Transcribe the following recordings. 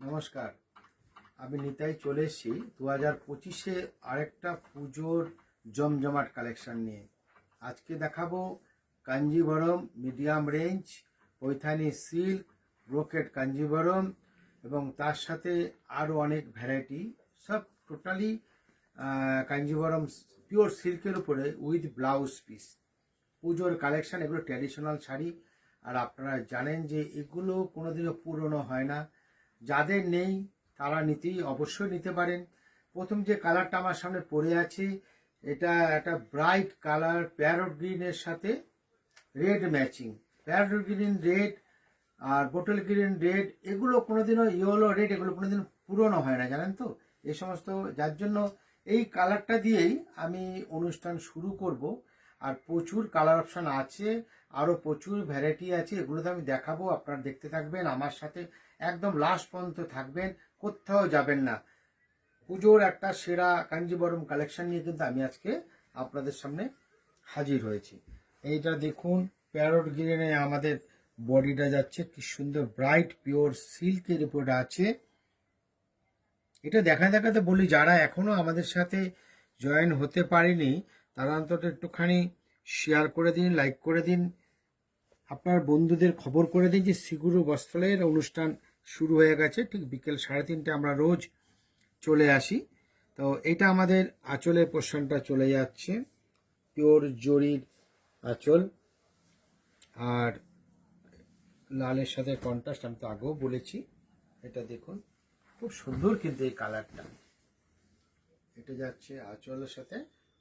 নমস্কার, আমি নিতাই চলে এসেছি 2025-এ আরেকটা পুজোর জমজমাট কালেকশন নিয়ে। আজকে দেখাবো Kanjivaram medium range, Paithani silk, brocade Kanjivaram এবং তার সাথে আরও অনেক ভ্যারাইটি, সব টোটালি কাঞ্জিভরম পিওর সিল্কের উপরে উইথ ব্লাউজ পিস পুজোর কালেকশন। এগুলো ট্র্যাডিশনাল শাড়ি, আর আপনারা জানেন যে এগুলো কোনোদিনও পুরনো হয় না। যাদের নেই তারা অবশ্যই নিতে পারেন। প্রথম যে কালারটা আমার সামনে পড়ে আছে, এটা একটা ব্রাইট কালার, প্যারট গ্রিনের সাথে red matching. Parrot green red আর বোটল গ্রিন রেড, এগুলো কোনোদিনও ইয়েলো রেড, এগুলো কোনোদিন পুরনো হয় না, জানেন তো এই সমস্ত। যার জন্য এই কালারটা দিয়েই আমি অনুষ্ঠান শুরু করব। আর প্রচুর কালার অপশান আছে, আরও প্রচুর ভ্যারাইটি আছে, এগুলো তো আমি দেখাবো। আপনারা দেখতে থাকবেন, আমার সাথে একদম লাস্ট পর্যন্ত থাকবেন, কোথাও যাবেন না। পুজোর একটা সেরা কাঞ্জিভরম কালেকশন নিয়ে কিন্তু আমি আজকে আপনাদের সামনে হাজির হয়েছি। এইটা দেখুন, প্যারট গ্রিনে আমাদের বডিটা যাচ্ছে, কি সুন্দর ব্রাইট পিওর সিল্কের উপরে আছে। এটা দেখাতে বলি, যারা এখনো আমাদের সাথে জয়েন হতে পারেনি তারা অন্তত একটুখানি শেয়ার করে দিন, লাইক করে দিন, আপনার বন্ধুদের খবর করে দিন যে সিগুরু বস্ত্রালয়ের অনুষ্ঠান শুরু হয়ে গেছে। ঠিক বিকেল 3:30 আমরা রোজ চলে আসি। তো এটা আমাদের আঁচলের পোর্শনটা চলে যাচ্ছে, পিওর জরির আঁচল, আর লালের সাথে কন্ট্রাস্ট, আমি তো আগেও বলেছি। এটা দেখুন, খুব সুন্দর কিন্তু এই কালারটা। এটা যাচ্ছে আঁচলের সাথে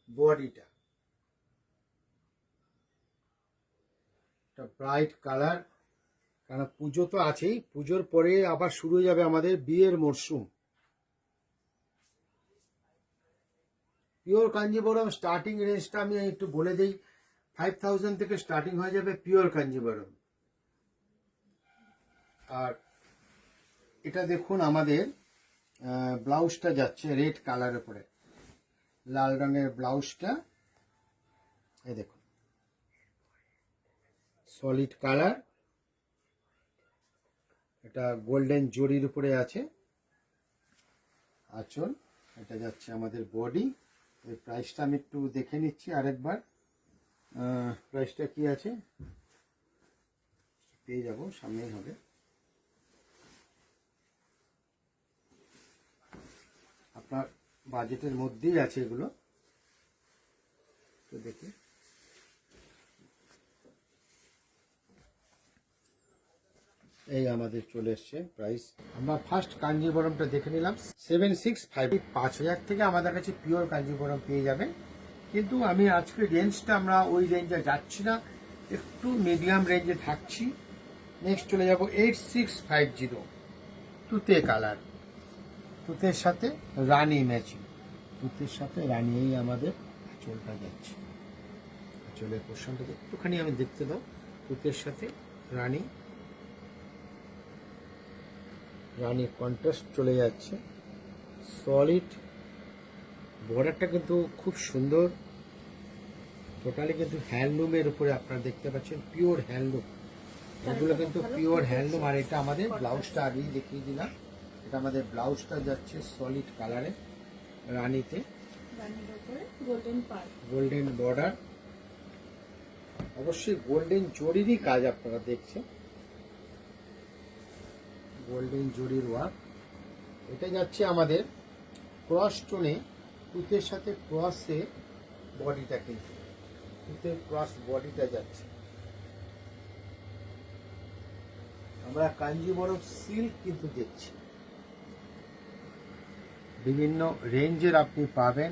বডিটা, একটা ব্রাইট কালার। কারণ পুজো তো আছেই, পুজোর পরে আবার শুরু হয়ে যাবে আমাদের বিয়ের মরশুম। পিওর কাঞ্জিভরম স্টার্টিং রেঞ্জটা আমি একটু বলে দিই, 5000 থেকে স্টার্টিং হয়ে যাবে পিওর কাঞ্জিভরম। আর এটা দেখুন, আমাদের ব্লাউজটা যাচ্ছে রেড কালারের উপরে, লাল রঙের ব্লাউজটা। এই দেখুন, সলিড কালার, এটা গোল্ডেন জরির উপরে আছে আঁচল। এটা যাচ্ছে আমাদের বডি। এই প্রাইসটা আমি একটু দেখে নিচ্ছি আরেকবার, প্রাইসটা কি আছে পেয়ে যাব, সামনেই হবে। আপনার বাজেটের মধ্যেই আছে এগুলো, তো দেখি। এই আমাদের চলে এসছে প্রাইস। আমরা ফার্স্ট কাঞ্জিভরমটা দেখে নিলাম, 7650। 5000 থেকে আমাদের কাছে পিওর কাঞ্জিভরম পেয়ে যাবেন। কিন্তু আমি আজকে রেঞ্জটা আমরা ওই রেঞ্জে যাচ্ছি না, একটু মিডিয়াম রেঞ্জে থাকছি। নেক্সট চলে যাব 8650, তুতে কালার, তুতের সাথে রানী ম্যাচিং, তুতের সাথে রানী। এই আমাদের আঁচলটা যাচ্ছে, আঁচলের পোর্শনটা একটুখানি আমি দেখতে দাও। তুতের সাথে রানী, রানীর কন্ট্রাস্ট চলে যাচ্ছে। সলিড বর্ডারটা কিন্তু খুব সুন্দর, টোটালি কিন্তু হ্যান্ডলুমের উপরে আপনারা দেখতে পাচ্ছেন, পিওর হ্যান্ডলুম। এগুলো কিন্তু পিওর হ্যান্ডলুম। আর এটা আমাদের ব্লাউজটা আগেই দেখিয়ে দিলাম, এটা আমাদের ব্লাউজটা যাচ্ছে সলিড কালারে, রানীতে, গোল্ডেন বর্ডার, অবশ্যই গোল্ডেন জরিরই কাজ আপনারা দেখছেন, গোল্ডেন জরির ওয়ার্ক। এটা যাচ্ছে আমাদের ক্রস টোনে, তুতের সাথে ক্রসে বডিটা, কিন্তু তুতের ক্রস বডিটা যাচ্ছে। আমরা কাঞ্জিভরম সিল্ক কিন্তু দেখছি, বিভিন্ন রেঞ্জের আপনি পাবেন।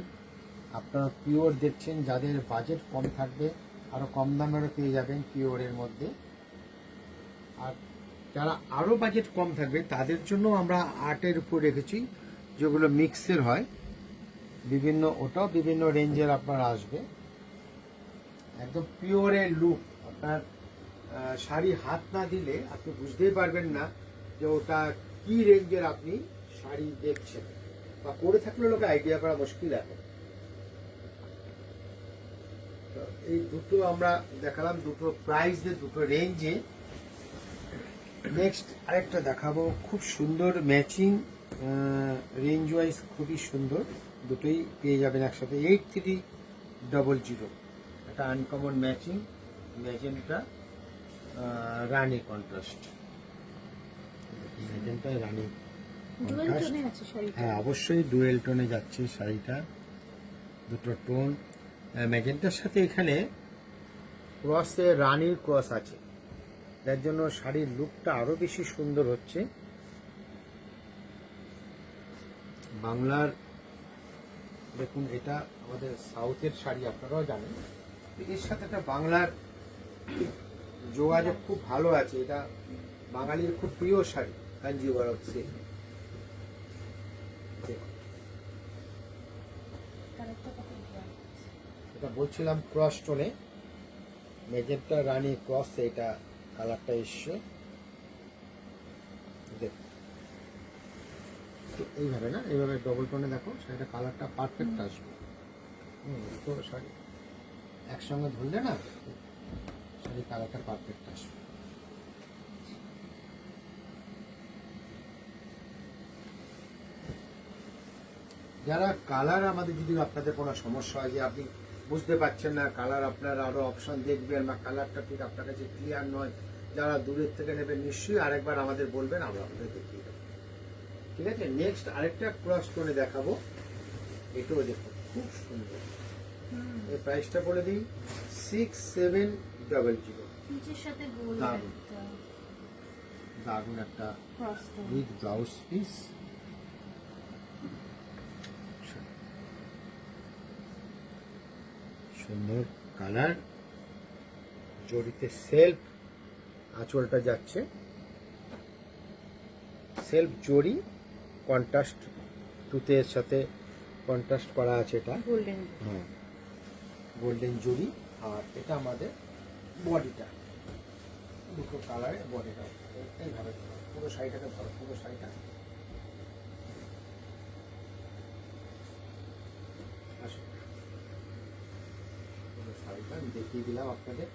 আপনারা পিওর দেখছেন, যাদের বাজেট কম থাকবে আরও কম দামেরও পেয়ে যাবেন পিওরের মধ্যে। আর যারা আরও বাজেট কম থাকবে তাদের জন্য আমরা আর্টের উপর রেখেছি, যেগুলো মিক্সের হয় বিভিন্ন, ওটাও বিভিন্ন রেঞ্জের আপনার আসবে। একদম পিওরের লুক, আপনার শাড়ি হাত না দিলে আপনি বুঝতেই পারবেন না যে ওটা কি রেঞ্জের আপনি শাড়ি দেখছেন, বা পরে থাকলে লোকে আইডিয়া করা মুশকিল এখন। এই দুটো আমরা দেখালাম, দুটো প্রাইস, দুটো রেঞ্জে। নেক্সট আরেকটা দেখাবো, খুব সুন্দর ম্যাচিং, রেঞ্জ ওয়াইজ খুবই সুন্দর, দুটোই পেয়ে যাবেন একসাথে। 8300, একটা আনকমন ম্যাচিং, ম্যাজেন্টা রানি কন্ট্রাস্ট, ম্যাজেন্টা রানি ডুয়াল কন্ট্রাস্ট। টোনে আছে শাড়িটা। হ্যাঁ, অবশ্যই ডুয়েল টোনে যাচ্ছে শাড়িটা, দুটো টোন। ম্যাজেন্টার সাথে এখানে ক্রসে রানির ক্রস আছে, যার জন্য শাড়ির লুকটা আরো বেশি সুন্দর হচ্ছে। বাংলার দেখুন, এটা আমাদের সাউথের শাড়ি, আপনারাও জানেন। এর সাথে একটা বাংলার যোগাযোগ খুব ভালো আছে। এটা বাঙালির খুব প্রিয় শাড়ি, কাঞ্জিভারম সিল্ক। কালারটা কত সুন্দর। এটা বলছিলাম ক্রস টোনে, মেজেন্টা রানী ক্রস, এটা কালারটা এসছে। দেখুন, তো এইভাবে না, এইভাবে ডবল টোনে দেখো, সেটা কালারটা পারফেক্ট আসবে। তো শাড়ি একসঙ্গে ধরলে না, শাড়ি কালারটা পারফেক্ট আসবে। যারা কালার, আমাদের যদি আপনাদের কোনো সমস্যা হয় যে আপনি বুঝতে পারছেন না কালার, আপনার আরো অপশন দেখবেন, বা কালারটা ঠিক আপনার কাছে ক্লিয়ার নয়, যারা দূরের থেকে নেবেন নিশ্চয়ই আরেকবার আমাদের বলবেন, আমরা আপনাদের দেখিয়ে দেবো। ঠিক আছে, নেক্সট আরেকটা ক্রস টোনে দেখাবো, এটাও দেখুন খুব সুন্দর। এর প্রাইসটা বলে দিই, 6700। নিচের সাথে গোল দারুণ। একটা দারুণ একটা cross tone. With blouse piece. সুন্দর কালার, জড়িতে সেলফ আঁচলটা যাচ্ছে, সেলফ জড়ি, কন্ট্রাস্ট তুতের সাথে কন্ট্রাস্ট করা আছে এটা। গোল্ডেন। হ্যাঁ, গোল্ডেন জড়ি। আর এটা আমাদের বডিটা, দুটো কালারে বডিটা এইভাবে ধরো, পুরো শাড়িটাকে ধরো, পুরো শাড়িটা আসো, পুরো শাড়িটা আমি দেখিয়ে দিলাম আপনাদের।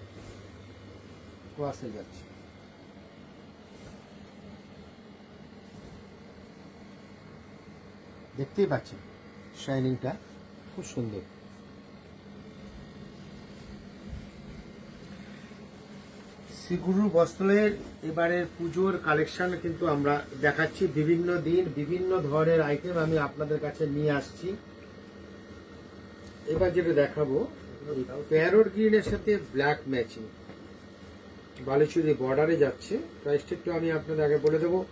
ক্রসে যাচ্ছে, দেখতেই পাচ্ছেন শাইনিংটা খুব সুন্দর। শ্রীগুরু বস্ত্রের এবারের পুজোর কালেকশন কিন্তু আমরা দেখাচ্ছি, বিভিন্ন দিন বিভিন্ন ধরনের আইটেম আমি আপনাদের কাছে নিয়ে আসছি। এবার যেটা দেখাবো, প্যারোট গ্রিনের সাথে ব্ল্যাক ম্যাচিং, বালুচুরি বর্ডারে যাচ্ছে। প্রাইসটা একটু আমি আপনাদের আগে বলে দেবো,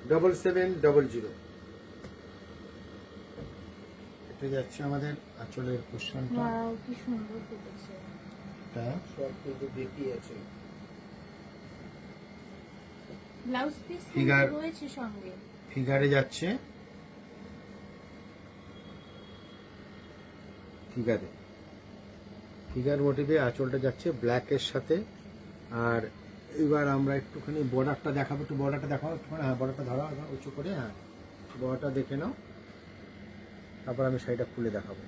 7700। এটা যাচ্ছে আমাদের আঁচলের পোর্শনটা, ওয়াও, কি সুন্দর ফুটেছে। এটা সব কিন্তু দেখিয়ে আছে। ব্লাউজ পিস Figure- রয়েছে সঙ্গে। ফিগারে যাচ্ছে, ফিগারে ফিগার মোটিভে আঁচলটা যাচ্ছে ব্ল্যাকের সাথে। আর এবার আমরা একটুখানি বর্ডারটা দেখাবো, একটু বর্ডারটা দেখাবো একটুখানি। হ্যাঁ, বর্ডারটা ধরো উঁচু করে, হ্যাঁ বর্ডারটা দেখে নাও, তারপর আমি শাড়িটা খুলে দেখাবো।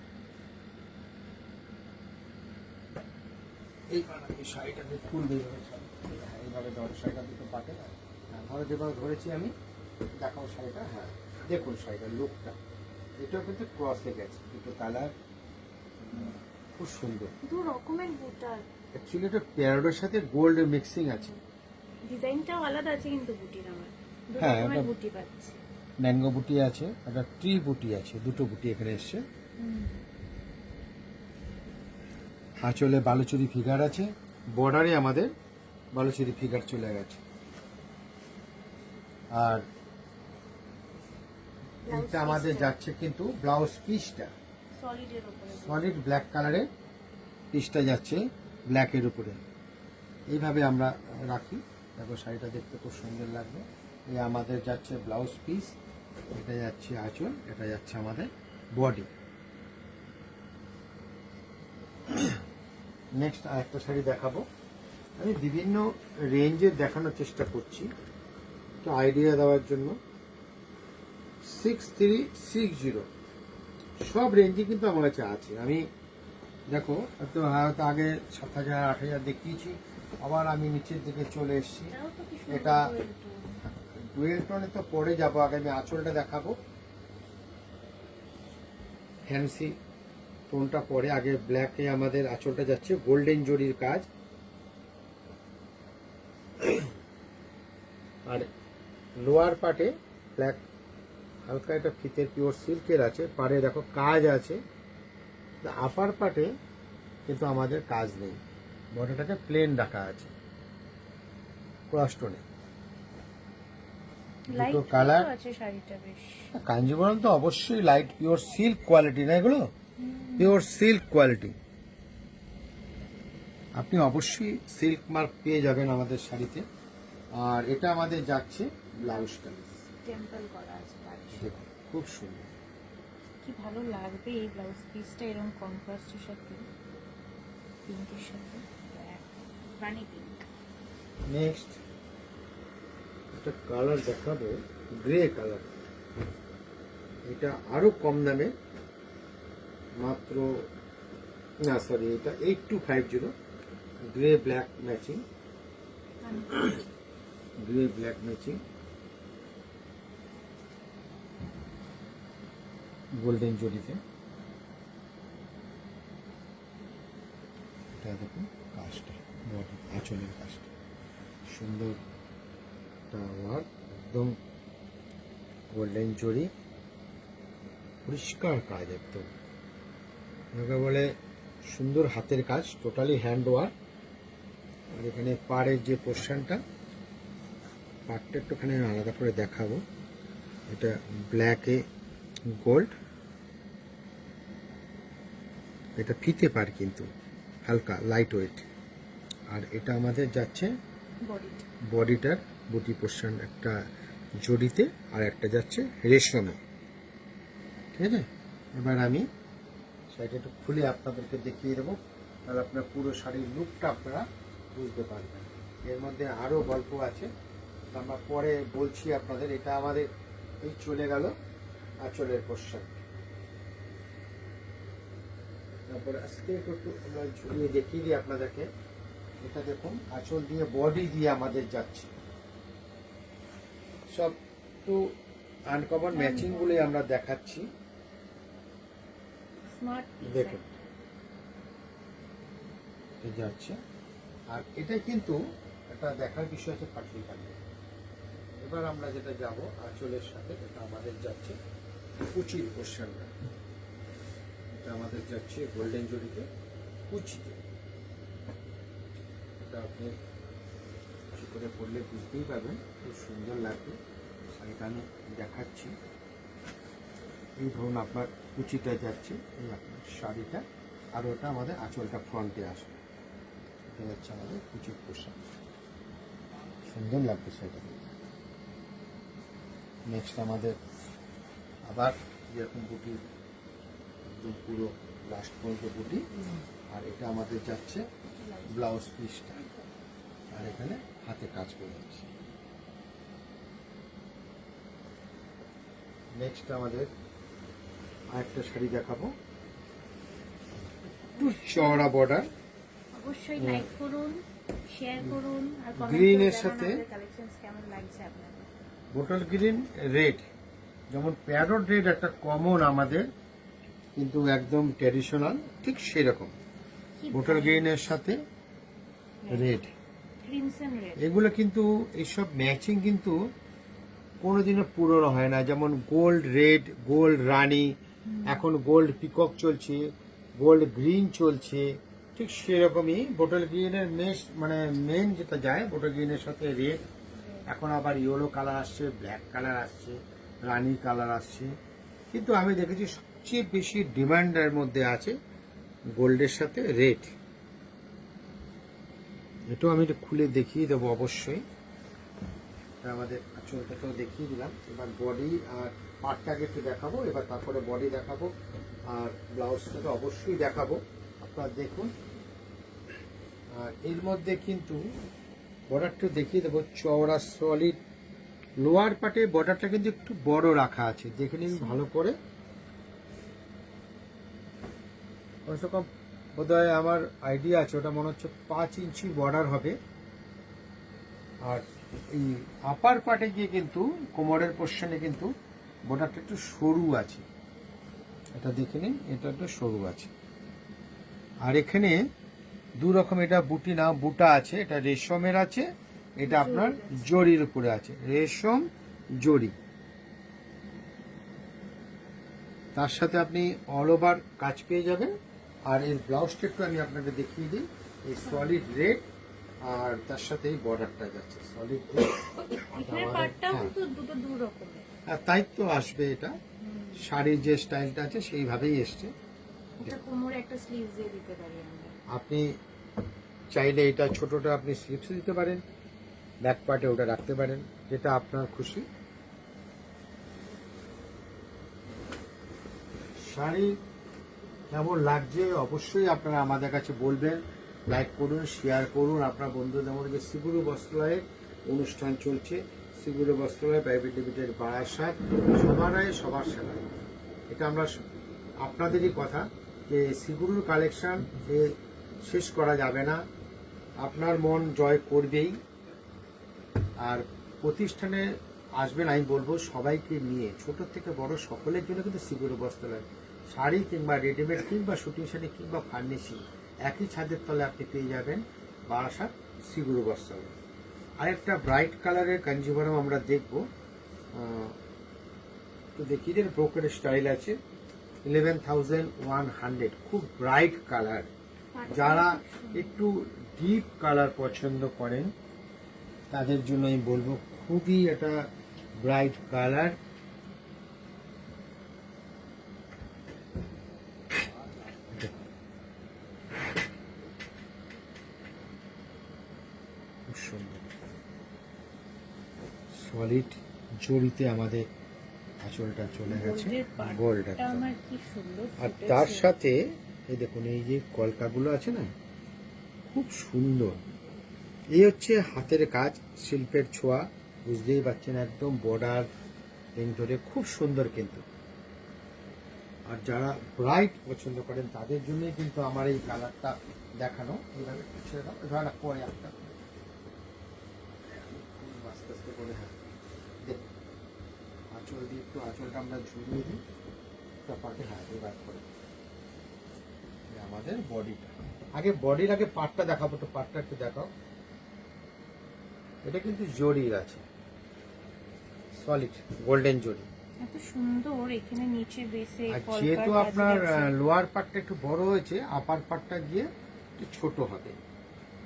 এইবার আমি শাড়িটাকে খুলবে, এইভাবে ধরো, শাড়িটা দুটো পাটে, হ্যাঁ ধরো, যেভাবে ধরেছি আমি দেখাবো শাড়িটা। হ্যাঁ দেখুন শাড়িটার লুকটা, এটাও কিন্তু ক্রসে গেছে, দুটো কালার খুব সুন্দর। দু রকমের বুটার, অ্যাকচুয়ালি এটা প্যারোডের সাথে গোল্ড মিক্সিং আছে। ডিজাইনটাও আলাদা আছে কিন্তু বুটির আমার দু হ্যাঁ, রকমের এটা- বুটি পাচ্ছি। ম্যাঙ্গো বুটি আছে, একটা ট্রি বুটি আছে, দুটো বুটি এখানে এসছে। আঁচলে বালুচুরি ফিগার আছে, বর্ডারে আমাদের বালুচুরি ফিগার চলে গেছে। আর এটা আমাদের যাচ্ছে কিন্তু ব্লাউজ পিসটা সলিডের উপরে। সলিড ব্ল্যাক কালারের পিসটা যাচ্ছে ব্ল্যাকের উপরে। এইভাবে আমরা রাখি, দেখো শাড়িটা দেখতে খুব সুন্দর লাগবে। এই আমাদের যাচ্ছে ব্লাউজ পিস, এটা যাচ্ছে আঁচল, এটা যাচ্ছে আমাদের বডি। নেক্সট আরেকটা শাড়ি দেখাবো, আমি বিভিন্ন রেঞ্জের দেখানোর চেষ্টা করছি একটু আইডিয়া দেওয়ার জন্য। 6360, সব রেঞ্জে কিন্তু আমার কাছে আছে। আমি দেখো, হয়তো আগে 7000 8000 দেখিয়েছি, আবার আমি নিচের দিকে চলে এসেছি। এটাও তো কি সুন্দর এটা করে দুটো। ডুয়েল টোনে তো পরে যাবো, আগে আমি আঁচলটা দেখাবো। ফ্যান্সি টোনটা পরে, আগে ব্ল্যাকে আমাদের আঁচলটা যাচ্ছে গোল্ডেন জরির কাজ। আর লোয়ার পার্টে ব্ল্যাক হালকা একটা ফিতের পিওর সিল্কের আছে, পাড়ে দেখো কাজ আছে। আপার পার্টে কিন্তু আমাদের কাজ নেই, বডিটাকে প্লেন রাখা আছে ক্রস টোনে। লাইট দুটো কালার আছে শাড়িটা বেশ। কাঞ্জিভরম তো অবশ্যই লাইট পিওর সিল্ক কোয়ালিটি না, এগুলো পিওর সিল্ক কোয়ালিটি। আপনি অবশ্যই সিল্ক মার্ক পেয়ে যাবেন আমাদের শাড়িতে। আর এটা আমাদের যাচ্ছে ব্লাউজটা, টেম্পল করা আছে পাড়ে। দেখুন খুব সুন্দর। কি ভালো লাগবে এই ব্লাউজ পিসটা এরকম কন্ট্রাস্টের সাথে, পিঙ্কের সাথে, রানি পিঙ্ক। নেক্সট একটা কালার দেখাবো, গ্রে কালার। এটা আরো কম দামে, মাত্র না সরি, এটা 8250, grey black matching, grey black matching, golden জরিতে। এটা দেখুন কাজটা, বডি আঁচলের কাজটা সুন্দর, ওয়ার্ক একদম গোল্ডেন জরি, পরিষ্কার কাজ একদম, এটাকে বলে সুন্দর হাতের কাজ, টোটালি হ্যান্ড ওয়ার্ক। আর এখানে পাড়ের যে পোর্শনটা, পাড়টা একটুখানি আলাদা করে দেখাবো। এটা ব্ল্যাকে গোল্ড, এটা ফিতে পাড় কিন্তু হালকা লাইট ওয়েট। আর এটা আমাদের যাচ্ছে বডিটার বুটি পোর্শন একটা জড়িতে, আর একটা যাচ্ছে রেশমে। ঠিক আছে, এবার আমি শাড়িটা একটু খুলে আপনাদেরকে দেখিয়ে দেবো, তাহলে আপনার পুরো শাড়ির লুকটা আপনারা বুঝতে পারবেন। এর মধ্যে আরও গল্প আছে, আমরা পরে বলছি আপনাদের। এটা আমাদের এই চলে গেল আঁচলের পোর্শন। তারপরে আজকে একটু আমরা ঝুলিয়ে দেখিয়ে দিই আপনাদেরকে। এটা দেখুন আঁচল দিয়ে বডি দিয়ে আমাদের যাচ্ছে, সব একটু আনকমন ম্যাচিং গুলো আমরা দেখাচ্ছি। দেখুন যাচ্ছে, আর এটা কিন্তু একটা দেখার বিষয় আছে পাটলি কাটবে। এবার আমরা যেটা যাব আঁচলের সাথে, এটা আমাদের যাচ্ছে কুচির পোর্শনটা, এটা আমাদের যাচ্ছে গোল্ডেন জরিতে কুচিতে। এটা আপনি কুচি করে পরলে বুঝতেই পারবেন, খুব সুন্দর লাগবে। শাড়িটা আমি দেখাচ্ছি। এই ধরুন আপনার কুচিটা যাচ্ছে, এই আপনার শাড়িটা, আর ওটা আমাদের আঁচলটা ফ্রন্টে আসবে। এটা যাচ্ছে আমাদের কুচির পোশাক, সুন্দর লাগবে শাড়িটা। নেক্সট আমাদের আবার যেরকম বুটি, একদম পুরো লাস্ট পর্যন্ত বুটি, আর এটা আমাদের যাচ্ছে ব্লাউজ পিসটা, আর এখানে হাতে কাজ করে যাচ্ছে। নেক্সট আমাদের আরেকটা শাড়ি দেখাবো, একটু চওড়া বর্ডার। অবশ্যই লাইক করুন, শেয়ার করুন, আর কমেন্ট গ্রিনের সাথে কালেকশনস কেমন লাগছে আপনাদের। বোটল গ্রিন রেড, যেমন প্যারট রেড একটা কমন আমাদের, কিন্তু একদম ট্র্যাডিশনাল, ঠিক সেরকম বোটল গ্রিনের সাথে রেড, ক্রিমসন রেড। এগুলো কিন্তু এইসব ম্যাচিং কিন্তু কোনোদিনও পুরনো হয় না। যেমন গোল্ড রেড, গোল্ড রানি, এখন গোল্ড পিকক চলছে, গোল্ড গ্রিন চলছে, ঠিক সেরকমই বোটল গ্রিনের মেন যেটা যায় বোটল গ্রিনের সাথে রেড। এখন আবার ইয়েলো কালার আসছে, ব্ল্যাক কালার আসছে, রানি কালার আসছে, কিন্তু আমি দেখেছি সবচেয়ে বেশি ডিমান্ডের মধ্যে আছে গোল্ডের সাথে রেড। এটাও আমি একটু খুলে দেখিয়ে দেবো অবশ্যই। আমাদের আঁচলটাকেও দেখিয়ে দিলাম। এবার বডি আর পাটটাকে একটু দেখাবো, এবার তারপরে বডি দেখাবো, আর ব্লাউজটাকে অবশ্যই দেখাবো। আপনারা দেখুন, আর এর মধ্যে কিন্তু বর্ডারটা দেখিয়ে দেবো, চওড়া সলিড। লোয়ার পার্টে বর্ডারটা কিন্তু একটু বড় রাখা আছে, দেখে নিন ভালো করে। কমসে কম বোধহয় আমার আইডিয়া আছে, ওটা মনে হচ্ছে 5 ইঞ্চি বর্ডার হবে। আর এই আপার পার্টে গিয়ে কিন্তু কোমরের পোর্শনে কিন্তু বর্ডারটা একটু সরু আছে, এটা দেখে নিন, এটা একটু সরু আছে। আর এখানে দু রকম, এটা বুটি না বুটা আছে, এটা রেশমের আছে, এটা আপনার জরির উপরে আছে, রেশম জরি। তার সাথে আপনি অল ওভার কাজ পেয়ে যাবেন। আর এর ব্লাউজটা একটু আমি আপনাকে দেখিয়ে দিই, এই সলিড রেড, আর তার সাথে এই বর্ডারটা যাচ্ছে সলিড রেড। এখানে পাটটাও কিন্তু দুটো দু রকমের। আর তাই তো আসবে, এটা শাড়ির যে স্টাইলটা আছে সেইভাবেই এসছে। এটা কোমরে একটা স্লিভস দিয়ে দিতে পারি আমরা। আপনি চাইলে এটা ছোটটা আপনি স্লিপস দিতে পারেন, ব্যাক পার্টে ওটা রাখতে পারেন, যেটা আপনার খুশি। শাড়ি কেমন লাগছে অবশ্যই আপনারা আমাদের কাছে বলবেন, লাইক করুন, শেয়ার করুন আপনার বন্ধুদের মধ্যে। শ্রীগুরু বস্ত্রালয়ের অনুষ্ঠান চলছে, শ্রীগুরু বস্ত্রালয় প্রাইভেট লিমিটেড বারাসাত, সবার আয় সবার সেবায়। এটা আমরা আপনাদেরই কথা যে শ্রীগুরুর কালেকশন এ শেষ করা যাবে না, আপনার মন জয় করবেই। আর প্রতিষ্ঠানে আসবেন, আমি বলবো সবাইকে নিয়ে, ছোট থেকে বড় সকলের জন্য কিন্তু শ্রীগুরু বস্ত্রালয়। শাড়ি কিংবা রেডিমেড কিংবা শুটিং শাড়ি কিংবা ফার্নিশিং একই ছাদের তলে আপনি পেয়ে যাবেন বারাসাত শ্রীগুরু বস্ত্রালয়। আরেকটা ব্রাইট কালারের কাঞ্জিভরম আমরা দেখব, তো দেখি যে ব্রোকের স্টাইল আছে, 11,100, খুব ব্রাইট কালার। যারা একটু ডিপ কালার পছন্দ করেন তাদের জন্য আমি বলবো খুবই এটা ব্রাইট কালার। খুব সুন্দর সলিড জড়িতে আমাদের আঁচলটা চলে গেছে, গোল্ড। আমার কি সুন্দর আর তার সাথে এই দেখুন, এই যে কলকাগুলো আছে না, খুব সুন্দর। এই হচ্ছে হাতের কাজ, শিল্পের ছোঁয়া, বুঝতেই পারছেন, একদম বর্ডার ধরে খুব সুন্দর কিন্তু। আর যারা ব্রাইট পছন্দ করেন তাদের জন্যই কিন্তু আমার এই কালারটা দেখানো। এইভাবে ছেড়ে দাও, ধরে না পরে একটা আস্তে আস্তে করে, হ্যাঁ দেখুন আঁচল দিয়ে একটু আঁচলটা আমরা ঝুলিয়ে দিই পাটে, হ্যাঁ এবার করে আমাদের বডিটা। আগে বডির আগে পাটটা দেখাবো, তো পাটটা একটু দেখাও। এটা কিন্তু জরির আছে, সলিড গোল্ডেন জরি, এত সুন্দর। এখানে নিচে বেসে আর যেহেতু আপনার লোয়ার পার্টটা একটু বড় হয়েছে, আপার পার্টটা গিয়ে একটু ছোট হবে।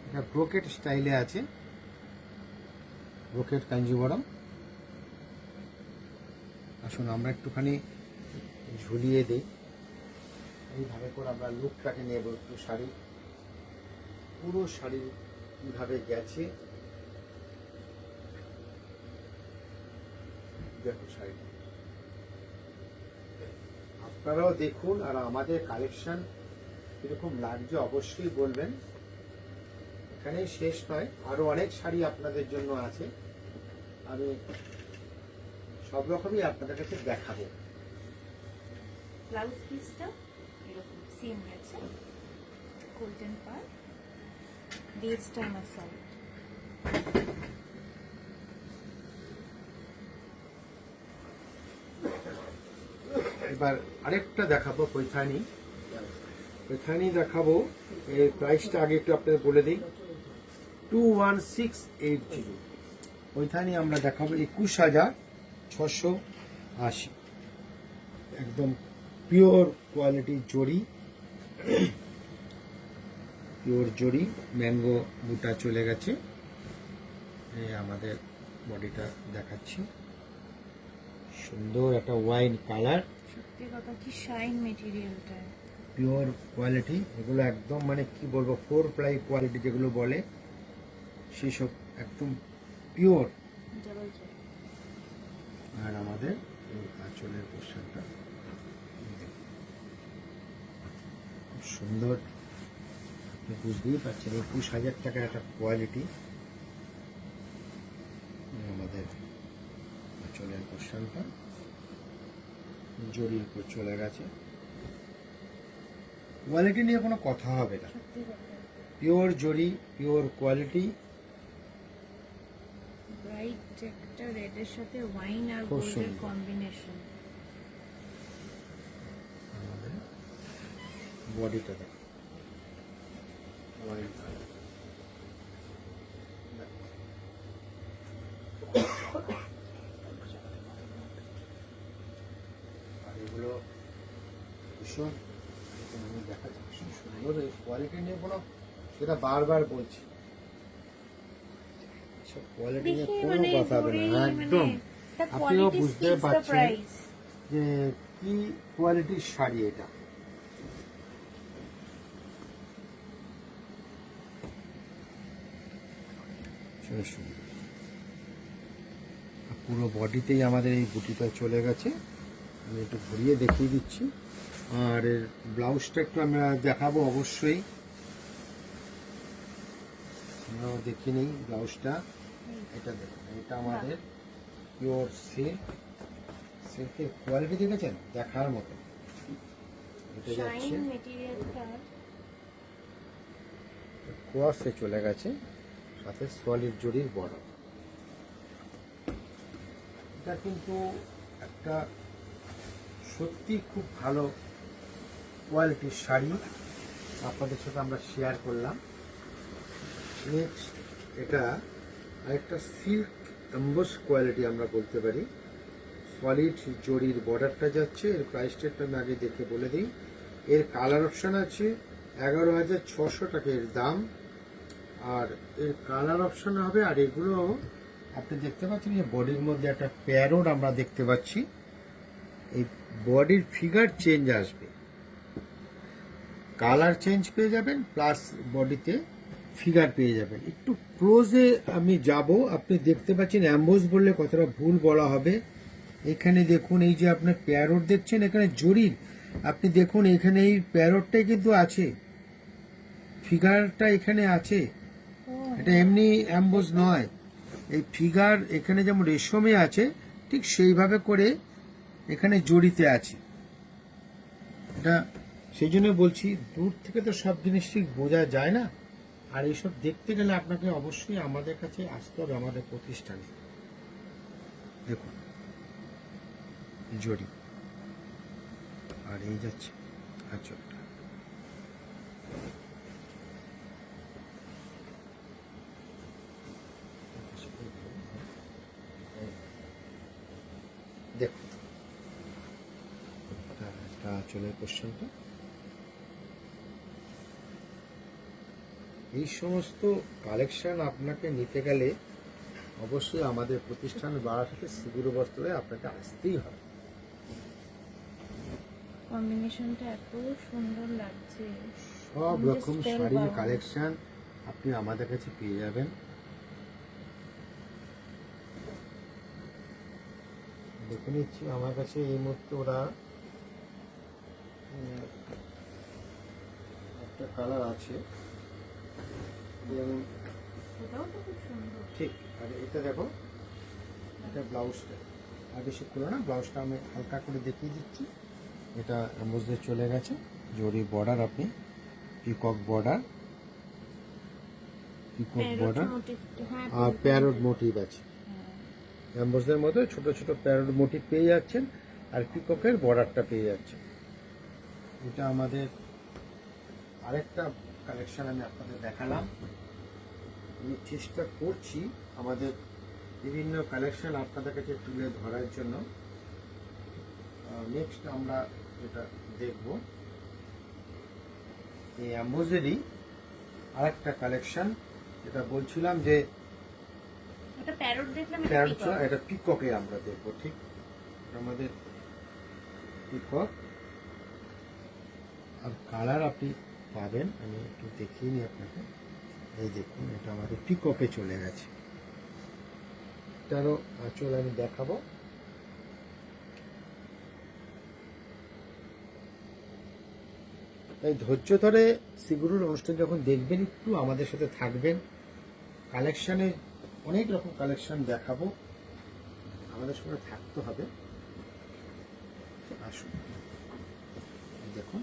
এটা ব্রোকেট স্টাইলে আছে, ব্রোকেট কাঞ্জিভরম। আসুন আমরা একটুখানি ঝুলিয়ে দিই, এইভাবে করে আমরা লুকটাকে নেব একটু। শাড়ি, পুরো শাড়ি কিভাবে গেছে দেখো, শাড়িটা আপনারাও দেখুন। আর আমাদের কালেকশন কিরকম লাগছে অবশ্যই বলবেন। এখানেই শেষ নয়, আরো অনেক শাড়ি আপনাদের জন্য আছে, আমি সব রকমই আপনাদের কাছে দেখাবো। ব্লাউজ পিসটা এরকম সেম গেছে, গোল্ডেন পার, বেসটা আমার সলিড। এবার আরেকটা দেখাবো পৈথানি, পৈথানি দেখাবো। এর প্রাইসটা আগে একটু আপনাদের বলে দিই, 21,680। পৈথানি আমরা দেখাবো 21,680, একদম পিওর কোয়ালিটি জরি, পিওর জরি, ম্যাঙ্গো বুটা চলে গেছে। এই আমাদের বডিটা দেখাচ্ছি, সুন্দর একটা ওয়াইন কালার, সত্যি কথা কি শাইন মেটেরিয়ালটা, পিওর কোয়ালিটি। এগুলো একদম মানে কি বলবো, 4 প্লাই কোয়ালিটি যেগুলো বলে সেসব একদম পিওর। আর আমাদের এই আঁচলের পোশাকটা খুব সুন্দর, আপনি বুঝতেই পারছেন 21,000 টাকার একটা কোয়ালিটি। আমাদের আঁচলের পোশাকটা জরির উপর চলে গেছে, কোয়ালিটি নিয়ে কোনো কথা হবে না, পিওর জরি, পিওর কোয়ালিটি। লাগছে একটা রেডের সাথে ওয়াইন আর খুব গোল্ডের সুন্দর। কম্বিনেশন। আমাদের বডিটা দেখো, ওয়াইন কালার। আর এগুলো ভীষণ, আমি দেখাচ্ছি ভীষণ সুন্দর কোয়ালিটি নিয়ে কোনো, সেটা বারবার বলছি, কোয়ালিটি নিয়ে দেখে কোনো মানে কথা হবে ধরেই না, একদম the আপনিও quality বুঝতে speaks the পারছেন price. যে কি কোয়ালিটির শাড়ি এটা। ভীষণ সুন্দর। আর পুরো বডিতেই আমাদের এই বুটিটা চলে গেছে, আমি একটু ঘুরিয়ে দেখিয়ে দিচ্ছি। আর এর ব্লাউজটা একটু আমরা দেখাবো অবশ্যই, আমরাও দেখে নিই ব্লাউজটা। এটা দেখুন, এটা আমাদের পিওর সিল্ক, সিল্কের কোয়ালিটি দেখেছেন দেখার মতো। এটা যাচ্ছে শাইন মেটেরিয়ালটা ক্রসে চলে গেছে, সাথে সলিড জরির বর্ডার। এটা কিন্তু একটা সত্যি খুব ভালো কোয়ালিটির শাড়ি আপনাদের সাথে আমরা শেয়ার করলাম। নেক্সট এটা আরেকটা সিল্ক এমবোস কোয়ালিটি আমরা বলতে পারি, সলিড জরির বর্ডারটা যাচ্ছে। এর প্রাইসটা একটু আমি আগে দেখে বলে দিই। এর কালার অপশান আছে 11,600 টাকা এর দাম, আর এর কালার অপশান হবে। আর এগুলো আপনি দেখতে পাচ্ছেন যে বডির মধ্যে একটা প্যারোড আমরা দেখতে পাচ্ছি, এই বডির ফিগার চেঞ্জ আসবে, কালার চেঞ্জ পেয়ে যাবেন, প্লাস বডিতে ফিগার পেয়ে যাবেন। একটু ক্লোজে আমি যাব, আপনি দেখতে পাচ্ছেন অ্যাম্বোস বললে কতটা ভুল বলা হবে। এখানে দেখুন, এই যে আপনার প্যারোট দেখছেন, এখানে জরির, আপনি দেখুন এখানে এই প্যারোটটাই কিন্তু আছে, ফিগারটা এখানে আছে, এটা এমনি অ্যাম্বোস নয়। এই ফিগার এখানে যেমন রেশমে আছে, ঠিক সেইভাবে করে এখানে জড়িতে আছে। এটা সেই জন্য বলছি, দূর থেকে তো সব জিনিস ঠিক বোঝা যায় না, আর এইসব দেখতে গেলে আপনাকে অবশ্যই আমাদের কাছে আসতে হবে, আমাদের প্রতিষ্ঠানে। দেখুন জড়ি, আর এই যাচ্ছে আঁচলটা। দেখুন একটা আঁচলের কোশ্চেনটা, এই সমস্ত কালেকশন আপনাকে নিতে গেলে অবশ্যই আমাদের প্রতিষ্ঠান বারাসাতে সিগুরু বস্ত্রে আপনাকে আসতেই হবে। কম্বিনেশনটা এত সুন্দর লাগছে। সব আমি রকম just শাড়ির spellbound. কালেকশন আপনি আমাদের কাছে পেয়ে যাবেন। দেখে নিচ্ছি আমার কাছে এই মুহূর্তে ওরা একটা কালার আছে, যেমন এটাও তো খুব সুন্দর। ঠিক। আর এটা দেখো, এটা ব্লাউজটা, আর বেশি খুলো না, ব্লাউজটা আমি হালকা করে দেখিয়ে দিচ্ছি। এটা বুঝতে চলে গেছে, জরি বর্ডার, আপনি পিকক বর্ডার, পিকক বর্ডার, আর প্যারোট মোটিভ আছে। অ্যাম্বোসদের মতো ছোট ছোট প্যারোট মোটিভ পেয়ে যাচ্ছেন, আর পিককের বর্ডারটা পেয়ে যাচ্ছেন। এটা আমাদের আরেকটা কালেকশন আমি আপনাদের দেখালাম। আমি চেষ্টা করছি আমাদের বিভিন্ন কালেকশন আপনাদের কাছে তুলে ধরার জন্য। নেক্সট আমরা যেটা দেখব, এই অ্যাম্বোজেরই আরেকটা কালেকশন, যেটা বলছিলাম যে এটা প্যারট দেখলাম, এটা প্যারোট, peacock। এটা পিককে আমরা দেখবো। ঠিক, আমাদের পিকক, আর কালার আপনি পাবেন, আমি একটু দেখিয়ে নিই আপনাকে। এই দেখুন, এটা আমাদের পিককে চলে গেছে। এটারও আঁচল আমি দেখাবো। তাই ধৈর্য ধরে সিগুরুর অনুষ্ঠান যখন দেখবেন, একটু আমাদের সাথে থাকবেন। কালেকশানে অনেক রকম কালেকশন দেখাবো, আমাদের সঙ্গে থাকতে হবে। আসুন দেখুন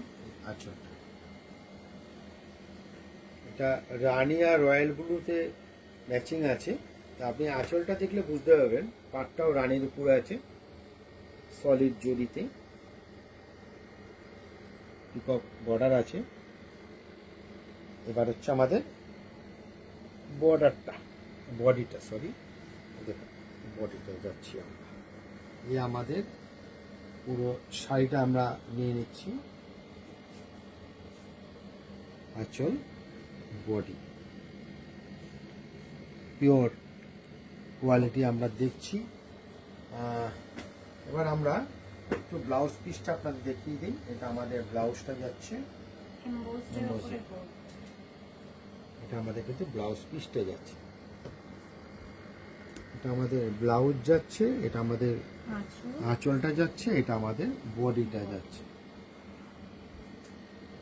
আঁচলটা, এটা রানি আর রয়্যাল ব্লুতে ম্যাচিং আছে। তা আপনি আঁচলটা দেখলে বুঝতে পারবেন পাটটাও রানীর উপরে আছে, সলিড জরিতে পিকক বর্ডার আছে। এবার হচ্ছে আমাদের বডিটা দেখুন, বডিটা যাচ্ছি আমরা। এই আমাদের পুরো শাড়িটা আমরা নিয়ে নিচ্ছি, আঁচল, বডি, পিওর কোয়ালিটি আমরা দেখছি। এবার আমরা একটু ব্লাউজ পিসটা আপনাদের দেখিয়ে দিই। এটা আমাদের ব্লাউজটা যাচ্ছে, এমবোসডের উপরে gold। এটা আমাদের কিন্তু ব্লাউজ পিসটা যাচ্ছে, এটা আমাদের ব্লাউজ যাচ্ছে, এটা আমাদের আঁচল। আঁচলটা যাচ্ছে, এটা আমাদের বডিটা যাচ্ছে।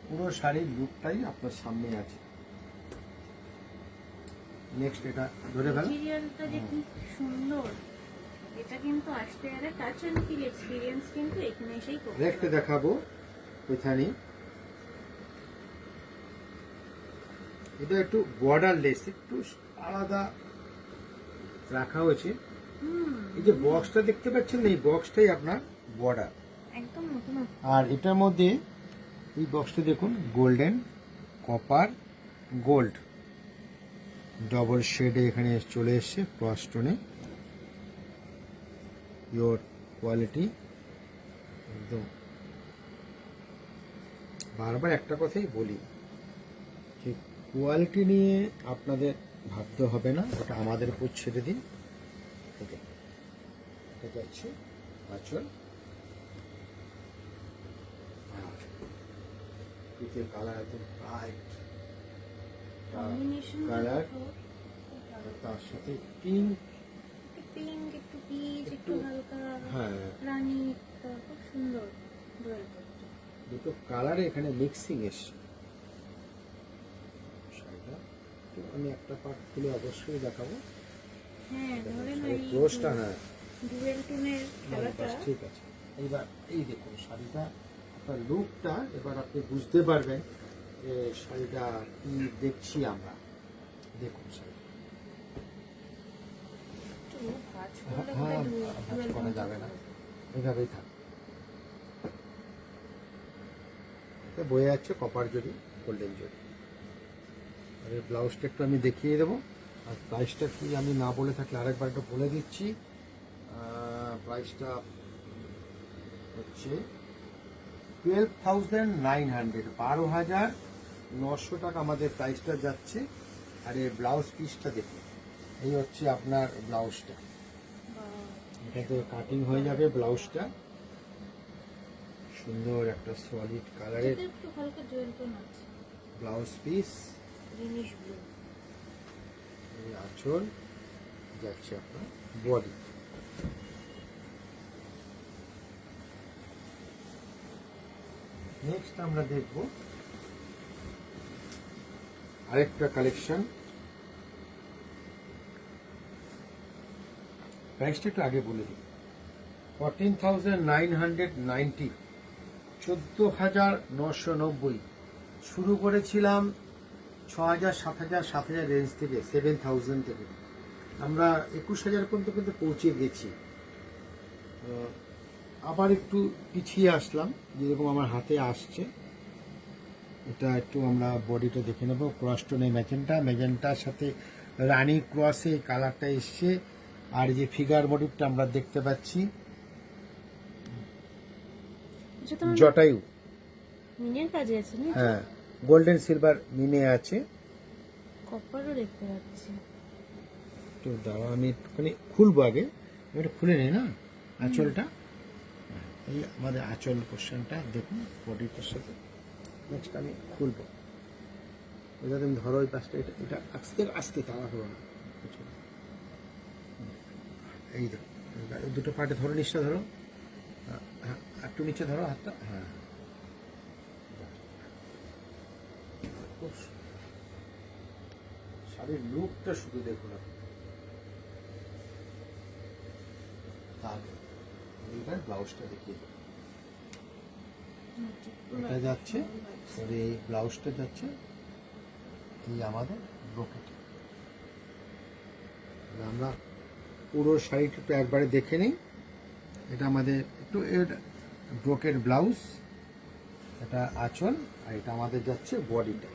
পুরো শাড়ির লুকটাই আপনার সামনে আছে। নেক্সট এটা ধরে ফেলা, মেটেরিয়ালটা যে কি সুন্দর, এটা কিন্তু আসতে গেলে টাচ অ্যান্ড ফিল এক্সপিরিয়েন্স কিন্তু এখানে এসেই করতে নেক্সট দেখাবো ওইখানে। এটা একটু বর্ডারলেস, একটু আলাদা রাখা হয়েছে। এই যে বক্সটা দেখতে পাচ্ছেন না, এই বক্সটাই আপনার বর্ডার। একদম নতুন। আর এটার মধ্যে এই বক্সটা দেখুন, গোল্ডেন, কপার, গোল্ড ডবল শেডে এখানে চলে এসছে, ক্রস স্টোনে, পিওর কোয়ালিটি একদম। বারবার একটা কথাই বলি যে কোয়ালিটি নিয়ে আপনাদের ভাবতে হবে না, ওটা আমাদের উপর ছেড়ে দিন। এটা যাচ্ছে আঁচল, পিঠের কালার একদম ব্রাইট কম্বিনেশন কালার, তার সাথে পিঙ্ক, পিঙ্ক, একটু পিচ, একটু হালকা হ্যাঁ রানী, খুব সুন্দর ডুয়েল টোন। দুটো কালারে এখানে মিক্সিং এসছে শাড়িটা। তো আমি একটা পার্ট খুলে অবশ্যই দেখাবো। হ্যাঁ, ধরে না এই ক্লোজটা, হ্যাঁ ডুয়েল টোনের খেলাটা বাস ঠিক আছে। এইবার এই দেখুন শাড়িটা, আপনার লুকটা এবার আপনি বুঝতে পারবেন যে শাড়িটা কি দেখছি আমরা। দেখুন শাড়িটা, একটু ভাঁজ করলে হ্যাঁ বোধহয় ভাঁজ ডুয়েল করা যাবে না, এইভাবেই থাক। এটা বয়ে যাচ্ছে কপার জরি, গোল্ডেন জরি। আর এই ব্লাউজটা একটু আমি দেখিয়ে দেবো। আর প্রাইসটা কি আমি না বলে থাকলে আরেকবার একটু বলে দিচ্ছি। প্রাইসটা হচ্ছে 12,900, 12,900 টাকা আমাদের প্রাইসটা যাচ্ছে। আর এই ব্লাউজ পিসটা দেখুন, এই হচ্ছে আপনার ব্লাউজটা, এটাতে কাটিং হয়ে যাবে ব্লাউজটা। সুন্দর একটা সলিড কালারের একটু হালকা ডুয়েল টোন আছে, ব্লাউজ পিস, গ্রিনিশ ব্লু। এই আঁচল যাচ্ছে আপনার বডি। নেক্সট আমরা দেখব আরেকটা কালেকশন। প্রাইসটা একটু আগে বলে দিই, 14,990, 14,990। শুরু করেছিলাম 6,000, 7,000, 7,000 রেঞ্জ থেকে, 7,000 থেকে আমরা 21,000 পর্যন্ত কিন্তু পৌঁছে গেছি। আবার একটু পিছিয়ে আসলাম, যেরকম আমার হাতে আসছে। এটা একটু আমরা বডিটা দেখে নেব। ক্রসটোনে ম্যাজেন্টার সাথে রানী ক্রসে কালারটা এসছে। আর যে ফিগার মোটিভটা আমরা দেখতে পাচ্ছি, জটায়ু, মিনের কাজে আছে না? হ্যাঁ গোল্ডেন সিলভার মিনে আছে। কপারও দেখতে পাচ্ছি। তো দাঁড়া আমি একটুখানি খুলবো, আগে আমি এটা খুলে নিই না আঁচলটা। এই আমাদের আঁচল পোর্শনটা দেখুন বডিটার সাথে। নেক্সট আমি খুলবো, এটা তুমি ধরো ওই পাশটা, এটা এটা আস্তে আস্তে তাড়া হলো না। এই দেখো এই দুটো পার্টে ধরো, নিচটা ধরো, হ্যাঁ একটু নিচে ধরো হাতটা, হ্যাঁ খুব শাড়ির লুকটা শুধু দেখুন আপনি। তাহলে এইবার ব্লাউজটা দেখিয়ে দেবো। এটা যাচ্ছে, এই ব্লাউজটা যাচ্ছে এই আমাদের ব্রোকেট, আমরা পুরো শাড়িটা একটু একবারে দেখে নিই। এটা আমাদের একটু এর ব্রোকেড ব্লাউজ, এটা আঁচল, আর এটা আমাদের যাচ্ছে বডিটা।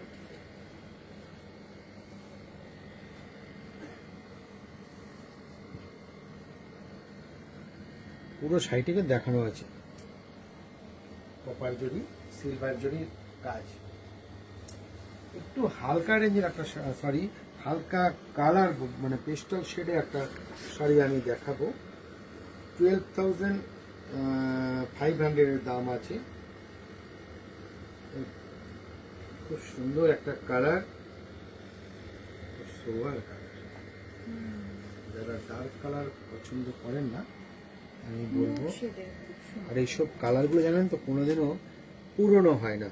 পুরো শাড়িটাকে দেখানো আছে কপার জড়ি, সিলভার জড়ির কাজ। একটু হালকা রেঞ্জের একটা শাড়ি, হালকা কালার মানে পেস্টাল শেডে একটা শাড়ি আমি দেখাবো। 12,500 দাম আছে। খুব সুন্দর একটা কালার, সোয়ার কালার। যারা ডার্ক কালার পছন্দ করেন না আমি বলবো, আর এইসব কালারগুলো জানেন তো কোনোদিনও পুরনো হয় না।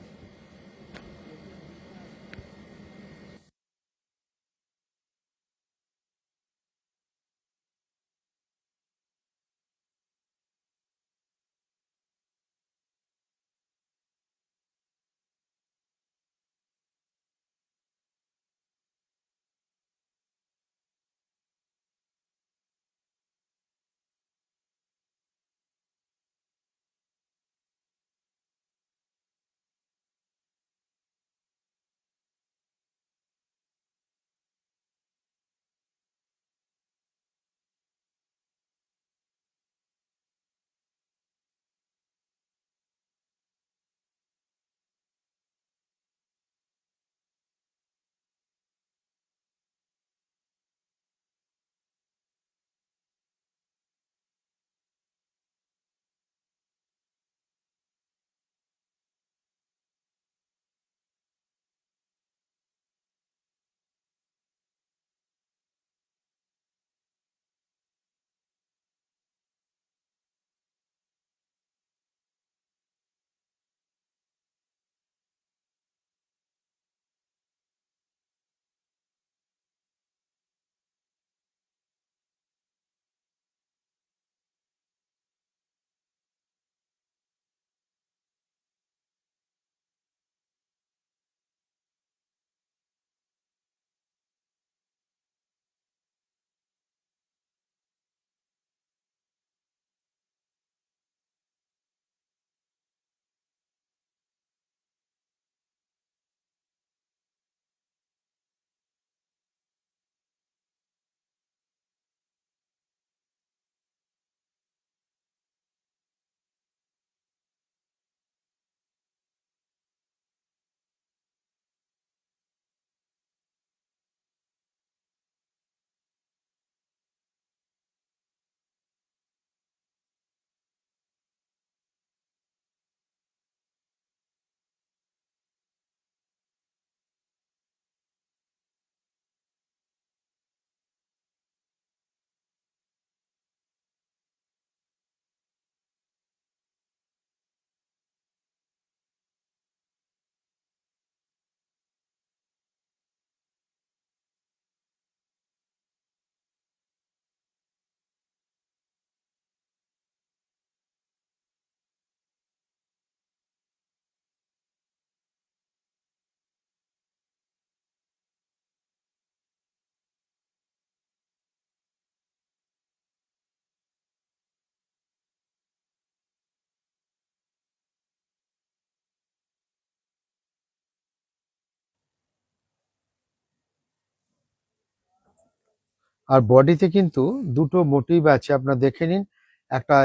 আর বডিতে কিন্তু দুটো মোটিভ আছে, আপনারা দেখে নিন। একটা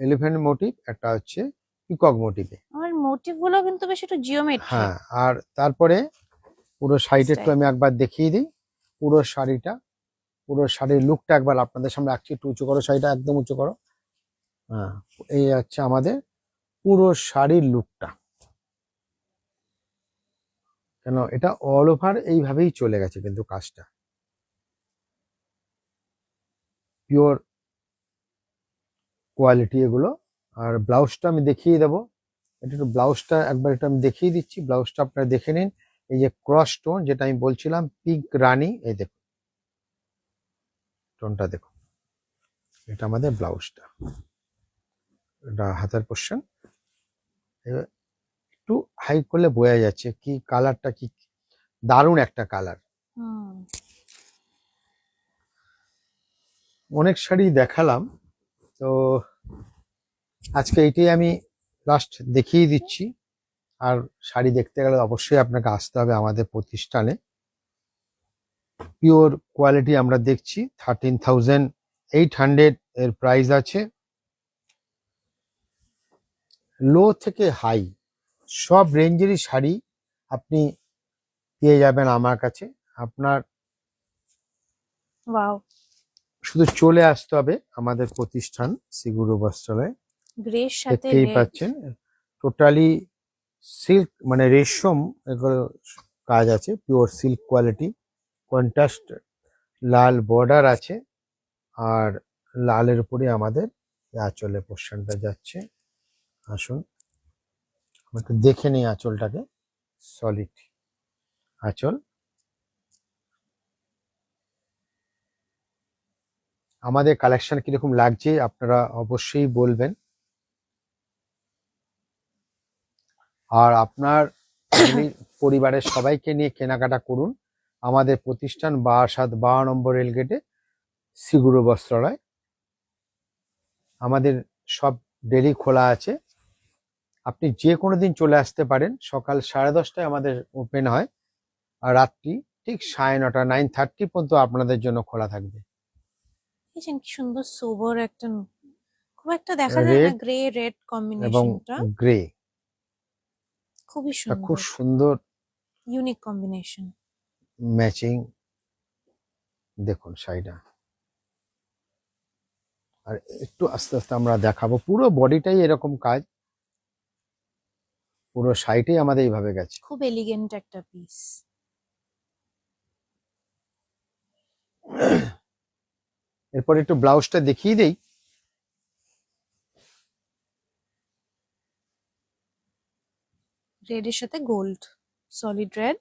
এলিফ্যান্ট মোটিভ, একটা হচ্ছে পিকক মোটিভে। আমার মোটিভ গুলো কিন্তু বেশ একটু জিওমেট্রিক। হ্যাঁ, আর তারপরে পুরো শাড়িটা একটু আমি একবার দেখিয়ে দিই। পুরো শাড়িটা, পুরো শাড়ির লুকটা একবার আপনাদের সামনে রাখছি। একটু উঁচু করো শাড়িটা, একদম উঁচু করো। হ্যাঁ, এই হচ্ছে আমাদের পুরো শাড়ির লুকটা। কেন এটা অল ওভার এইভাবেই চলে গেছে কিন্তু কাজটা, পিওর কোয়ালিটি এগুলো। আর ব্লাউজটা আমি দেখিয়ে দেবো। এটা একটু ব্লাউজটা একবার এটা আমি দেখিয়ে দিচ্ছি। ব্লাউজটা আপনারা দেখে নিন। এই যে ক্রস টোন যেটা আমি বলছিলাম, পিঙ্ক রানি, এই দেখুন টোনটা দেখুন। এটা আমাদের ব্লাউজটা, এটা হাতার পোর্শন। একটু হাই করলে বোঝা যাচ্ছে কি কালারটা, কি দারুণ একটা কালার। অনেক শাড়ি দেখালাম, তো আজকে এইটাই আমি লাস্ট দেখিয়ে দিচ্ছি। আর শাড়ি দেখতে গেলে অবশ্যই আপনাকে আসতে হবে আমাদের প্রতিষ্ঠানে। পিওর কোয়ালিটি আমরা দেখছি। 13,800 এর প্রাইস আছে। লো থেকে হাই সব রেঞ্জেরই শাড়ি আপনি পেয়ে যাবেন আমার কাছে। আপনার ওয়াও, শুধু চলে আসতে হবে আমাদের প্রতিষ্ঠান শ্রীগুরু বস্ত্রালয়। গ্রের সাথে দেখতেই রেড। পাচ্ছেন টোটালি সিল্ক, মানে রেশম এগুলো কাজ আছে, পিওর সিল্ক কোয়ালিটি। কন্ট্রাস্ট লাল বর্ডার আছে, আর লালের উপরে আমাদের আঁচলের পোর্শনটা যাচ্ছে। আসুন আমরা একটু দেখে নিই আঁচলটাকে। সলিড আঁচল। আমাদের কালেকশন কিরকম লাগছে আপনারা অবশ্যই বলবেন। আর আপনার family, পরিবারের সবাইকে নিয়ে কেনাকাটা করুন। আমাদের প্রতিষ্ঠান 62 নম্বর রেলগেটে শ্রীগুরু বস্ত্রালয়। আমাদের সব ডেলি খোলা আছে। আপনি যে কোনো দিন চলে আসতে পারেন। সকাল 10:30টায় আমাদের ওপেন হয়, আর রাত্রি ঠিক 9:30 9:30 পর্যন্ত আপনাদের জন্য খোলা থাকবে। দেখেছেন কি সুন্দর সোবর একটা, খুব একটা দেখা যায় না রেড গ্রে রেড এবং কম্বিনেশনটা, গ্রে, খুবই খুব সুন্দর, সুন্দর ইউনিক কম্বিনেশন। ম্যাচিং। দেখুন শাড়িটা, আর একটু আস্তে আস্তে আমরা দেখাবো। পুরো বডিটাই এরকম কাজ, পুরো শাড়িটাই আমাদের এইভাবে গেছে। খুব এলিগেন্ট একটা পিস। এরপর একটু ব্লাউজটা দেখিয়ে দেই। রেড এর সাথে গোল্ড, সলিড রেড।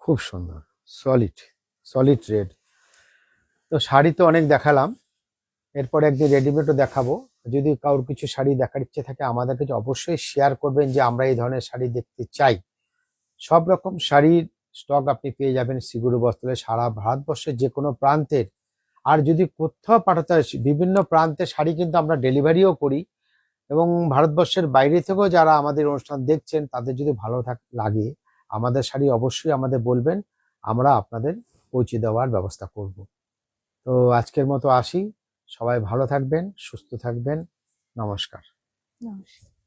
খুব সুন্দর সলিড সলিড রেড। তো শাড়ি তো অনেক দেখালাম, এরপর একদিন রেডিমেডও দেখাবো। যদি কারোর কিছু শাড়ি দেখার ইচ্ছে থাকে আমাদের কাছে অবশ্যই শেয়ার করবেন যে আমরা এই ধরনের শাড়ি দেখতে চাই। সব রকম শাড়ির স্টক আপনি পেয়ে যাবেন শ্রীগুরু বস্ত্রালয়ে, সারা ভারতবর্ষের যে কোনো প্রান্তের। আর যদি কোথাও পাঠাতে হয়, বিভিন্ন প্রান্তের শাড়ি কিন্তু আমরা ডেলিভারিও করি। এবং ভারতবর্ষের বাইরে থেকেও যারা আমাদের অনুষ্ঠান দেখছেন, তাদের যদি ভালো লাগে আমাদের শাড়ি অবশ্যই আমাদের বলবেন, আমরা আপনাদের পৌঁছে দেওয়ার ব্যবস্থা করব। তো আজকের মতো আসি। সবাই ভালো থাকবেন, সুস্থ থাকবেন। নমস্কার। নমস্কার।